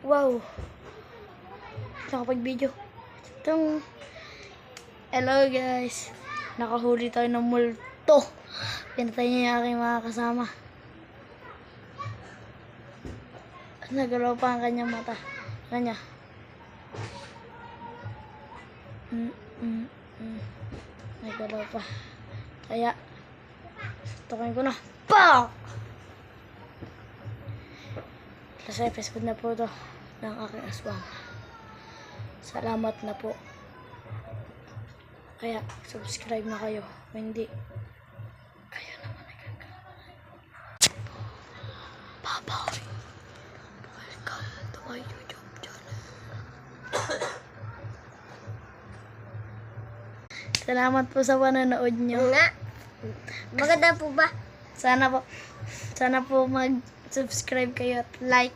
Wow! Nakapag-video. Hello guys! Nakahuli tayo ng multo. Pinatay niya yung aking mga kasama. Nagalaw pa ang kanyang mata. Kanya. Nagalaw pa. Kaya, tukin ko na. Pow! Kasi episode na po ito ng aking aswang. Salamat na po. Kaya, subscribe na kayo. Kung hindi, kayo naman nagkakaroon. Bye-bye. Welcome to my YouTube channel. Salamat po sa panonood nyo. Maganda po ba? Sana po mag-subscribe kayo at like.